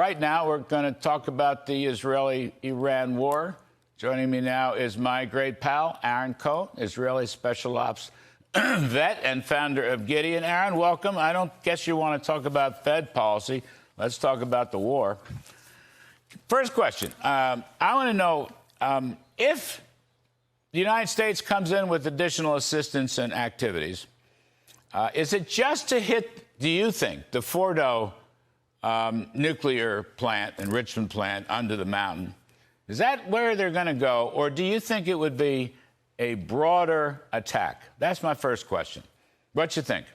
Right now, we're going to talk about the Israeli-Iran war. Joining me now is my great pal, Aaron Cohen, Israeli Special Ops vet and founder of Gideon. Aaron, welcome. I don't guess you want to talk about Fed policy. Let's talk about the war. First question. I want to know if the United States comes in with additional assistance and activities, is it just to hit, do you think, the Fordow nuclear plant, enrichment plant under the mountain? Is that where they're going to go? Or do you think it would be a broader attack? That's my first question. What you think?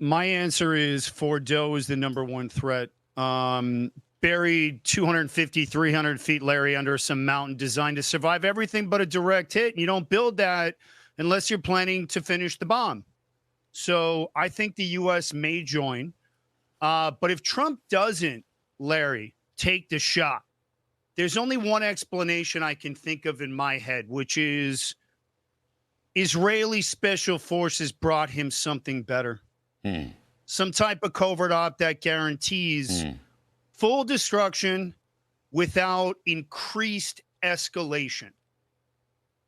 My answer is Fordow is the number one threat. Buried 250, 300 feet, Larry, under some mountain designed to survive everything but a direct hit. You don't build that unless you're planning to finish the bomb. So I think the U.S. may join. But if Trump doesn't, Larry, take the shot, there's only one explanation I can think of in my head, which is Israeli special forces brought him something better. Some type of covert op that guarantees full destruction without increased escalation.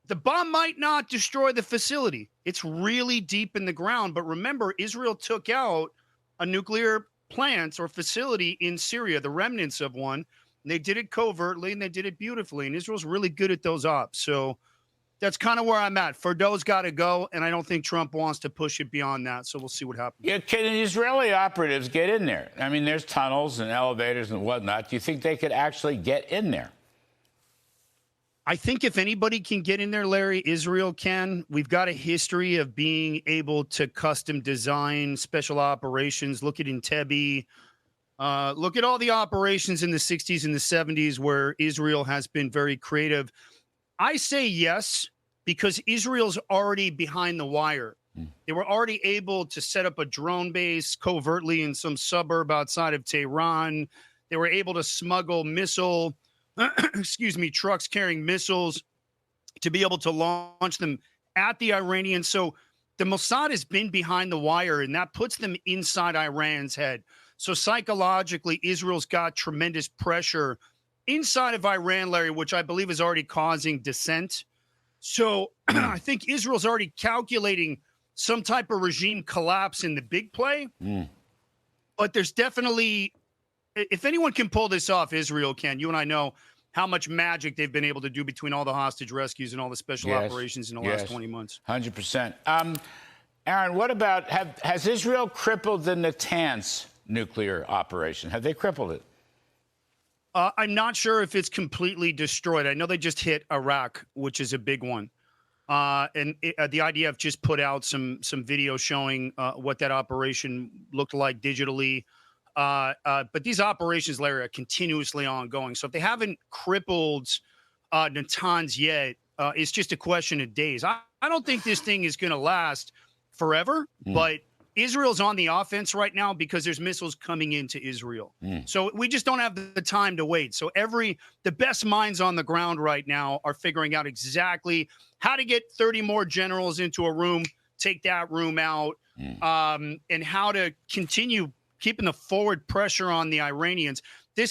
The bomb might not destroy the facility. It's really deep in the ground. But remember, Israel took out a nuclear plant or facility in Syria, the remnants of one. And they did it covertly and they did it beautifully. And Israel's really good at those ops. So that's kind of where I'm at. Fordow's got to go, and I don't think Trump wants to push it beyond that. So we'll see what happens. Yeah, can the Israeli operatives get in there? I mean, there's tunnels and elevators and whatnot. Do you think they could actually get in there? I think if anybody can get in there, Larry, Israel can. We've got a history of being able to custom design special operations. Look at Entebbe. Look at all the operations in the 60s and the 70s where Israel has been very creative. I say yes, because Israel's already behind the wire. They were already able to set up a drone base covertly in some suburb outside of Tehran. They were able to smuggle trucks carrying missiles to be able to launch them at the Iranians. So the Mossad has been behind the wire, and that puts them inside Iran's head. So psychologically, Israel's got tremendous pressure inside of Iran, Larry, which I believe is already causing dissent. So I think Israel's already calculating some type of regime collapse in the big play. But there's definitely, if anyone can pull this off, Israel can. You and I know how much magic they've been able to do between all the hostage rescues and all the special operations in the last 20 months. 100%. Aaron, what about, has Israel crippled the Natanz nuclear operation? Have they crippled it? I'm not sure if it's completely destroyed. I know they just hit Iraq, which is a big one. And the IDF just put out some video showing what that operation looked like digitally. But these operations, Larry, are continuously ongoing. So if they haven't crippled Natanz yet, it's just a question of days. I don't think this thing is going to last forever, but Israel's on the offense right now because there's missiles coming into Israel. So we just don't have the time to wait. So the best minds on the ground right now are figuring out exactly how to get 30 more generals into a room, take that room out, and how to continue keeping the forward pressure on the Iranians.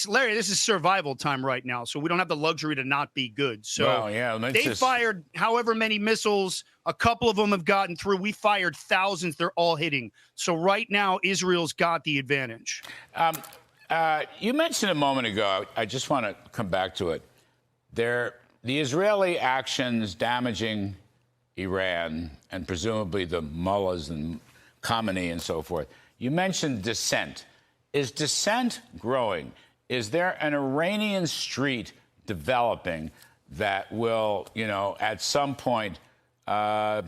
Larry, this is survival time right now, so we don't have the luxury to not be good. So they fired however many missiles. A couple of them have gotten through. We fired thousands. They're all hitting. So right now, Israel's got the advantage. You mentioned a moment ago, I just want to come back to it. The Israeli actions damaging Iran and presumably the mullahs and Khamenei and so forth. You mentioned dissent. Is dissent growing? Is there an Iranian street developing that will, at some point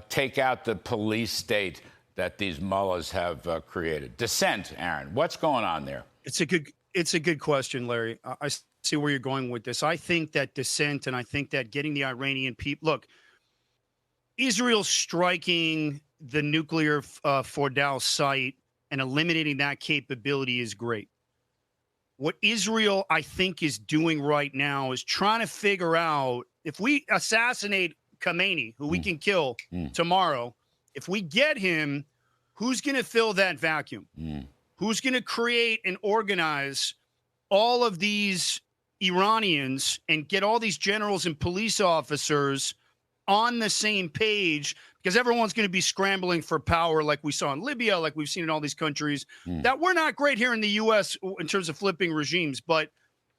take out the police state that these mullahs have created? Dissent, Aaron. What's going on there? It's a good question, Larry. I see where you're going with this. I think that dissent, and I think that getting the Iranian people... Look, Israel striking the nuclear Fordow site and eliminating that capability is great. What Israel, I think, is doing right now is trying to figure out, if we assassinate Khamenei, who we can kill tomorrow, if we get him, who's going to fill that vacuum? Who's going to create and organize all of these Iranians and get all these generals and police officers on the same page, because everyone's going to be scrambling for power like we saw in Libya, like we've seen in all these countries, that we're not great here in the U.S. in terms of flipping regimes. But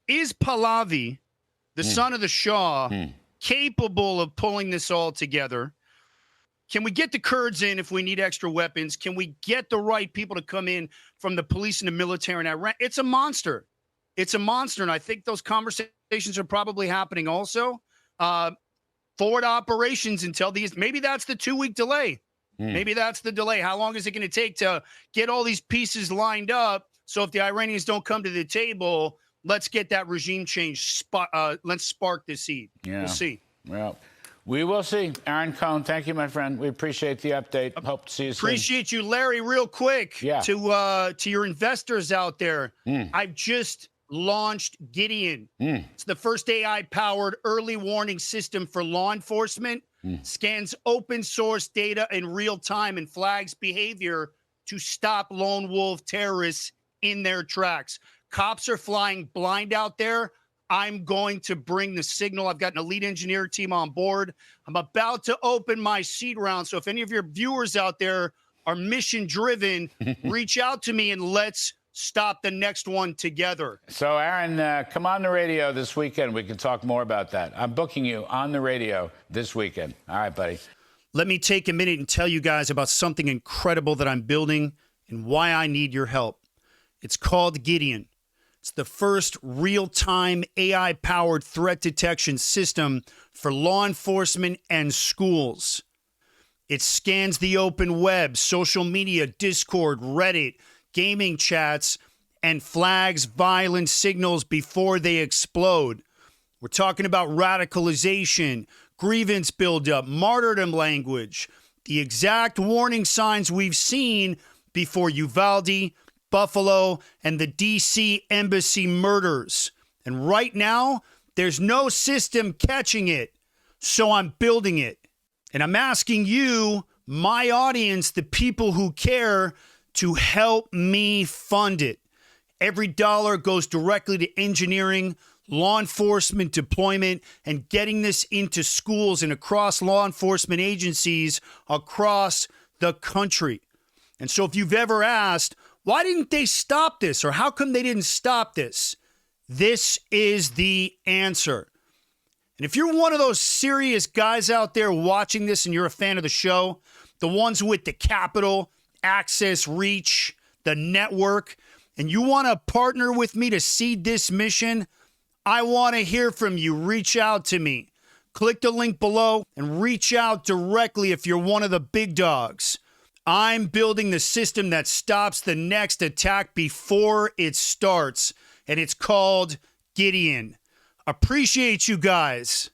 is Pahlavi, the son of the Shah, capable of pulling this all together? Can we get the Kurds in if we need extra weapons? Can we get the right people to come in from the police and the military in Iran? It's a monster. It's a monster. And I think those conversations are probably happening also. Forward operations until these, maybe that's the 2-week delay. Maybe that's the delay. How long is it going to take to get all these pieces lined up? So if the Iranians don't come to the table, let's get that regime change. Let's spark the seed. Yeah. We'll see. Well, we will see. Aaron Cohen, thank you, my friend. We appreciate the update. Hope to see you soon. Appreciate you, Larry. Real quick, to your investors out there, I've just launched Gideon. It's the first AI-powered early warning system for law enforcement. Scans open source data in real time and flags behavior to stop lone wolf terrorists in their tracks. Cops are flying blind out there. I'm going to bring the signal. I've got an elite engineer team on board. I'm about to open my seed round. So if any of your viewers out there are mission driven, reach out to me and let's stop the next one together. So, Aaron, come on the radio this weekend. We can talk more about that. I'm booking you on the radio this weekend. All right, buddy. Let me take a minute and tell you guys about something incredible that I'm building and why I need your help. It's called Gideon. It's the first real-time AI-powered threat detection system for law enforcement and schools. It scans the open web, social media, Discord, Reddit, gaming chats, and flags violent signals before they explode. We're talking about radicalization, grievance buildup, martyrdom language, the exact warning signs we've seen before Uvalde, Buffalo, and the D.C. embassy murders. And right now, there's no system catching it, so I'm building it. And I'm asking you, my audience, the people who care, to help me fund it. Every dollar goes directly to engineering, law enforcement deployment, and getting this into schools and across law enforcement agencies across the country. And so if you've ever asked, why didn't they stop this? Or how come they didn't stop this? This is the answer. And if you're one of those serious guys out there watching this and you're a fan of the show, the ones with the capital, access, reach, the network, and you want to partner with me to seed this mission, I want to hear from you. Reach out to me. Click the link below and reach out directly if you're one of the big dogs. I'm building the system that stops the next attack before it starts, and it's called Gideon. Appreciate you guys.